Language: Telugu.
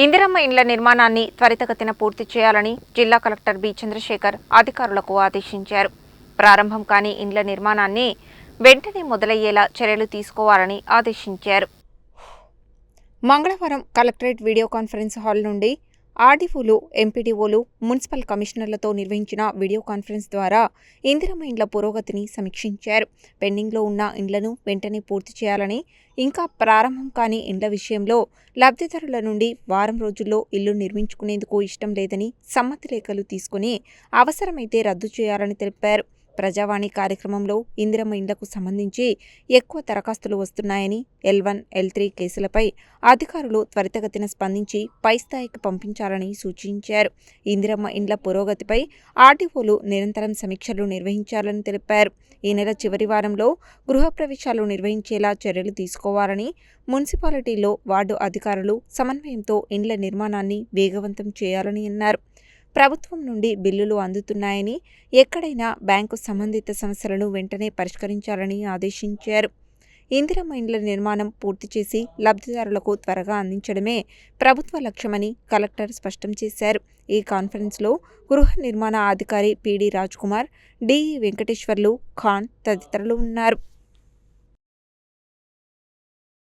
ఇందిరమ్మ ఇండ్ల నిర్మాణాన్ని త్వరితగతిన పూర్తి చేయాలని జిల్లా కలెక్టర్ బి చంద్రశేఖర్ అధికారులకు ఆదేశించారు. ప్రారంభం కాని ఇండ్ల నిర్మాణాన్ని వెంటనే మొదలయ్యేలా చర్యలు తీసుకోవాలని ఆదేశించారు. మంగళవారం కలెక్టరేట్ వీడియో కాన్ఫరెన్స్ హాల్ నుండి ఆర్డీఓలు, ఎంపీడీఓలు, మున్సిపల్ కమిషనర్లతో నిర్వహించిన వీడియో కాన్ఫరెన్స్ ద్వారా ఇందిరమ్మ ఇండ్ల పురోగతిని సమీక్షించారు. పెండింగ్లో ఉన్న ఇండ్లను వెంటనే పూర్తి చేయాలని, ఇంకా ప్రారంభం కాని ఇండ్ల విషయంలో లబ్ధిదారుల నుండి వారం రోజుల్లో ఇల్లు నిర్మించుకునేందుకు ఇష్టం లేదని సమ్మతి లేఖలు తీసుకుని అవసరమైతే రద్దు చేయాలని తెలిపారు. ప్రజావాణి కార్యక్రమంలో ఇందిరమ్మ ఇండ్లకు సంబంధించి ఎక్కువ దరఖాస్తులు వస్తున్నాయని, L1, L3 కేసులపై అధికారులు త్వరితగతిన స్పందించి పై స్థాయికి పంపించాలని సూచించారు. ఇందిరమ్మ ఇండ్ల పురోగతిపై ఆర్డీఓలు నిరంతరం సమీక్షలు నిర్వహించాలని తెలిపారు. ఈ నెల చివరి వారంలో గృహప్రవేశాలు నిర్వహించేలా చర్యలు తీసుకోవాలని, మున్సిపాలిటీలో వార్డు అధికారులు సమన్వయంతో ఇండ్ల నిర్మాణాన్ని వేగవంతం చేయాలని అన్నారు. ప్రభుత్వం నుండి బిల్లులు అందుతున్నాయని, ఎక్కడైనా బ్యాంకు సంబంధిత సమస్యలను వెంటనే పరిష్కరించాలని ఆదేశించారు. ఇందిరమ్మ ఇండ్ల నిర్మాణం పూర్తి చేసి లబ్ధిదారులకు త్వరగా అందించడమే ప్రభుత్వ లక్ష్యమని కలెక్టర్ స్పష్టం చేశారు. ఈ కాన్ఫరెన్స్లో గృహ నిర్మాణ అధికారి పిడి రాజ్కుమార్, డిఈ వెంకటేశ్వర్లు, ఖాన్ తదితరులు ఉన్నారు.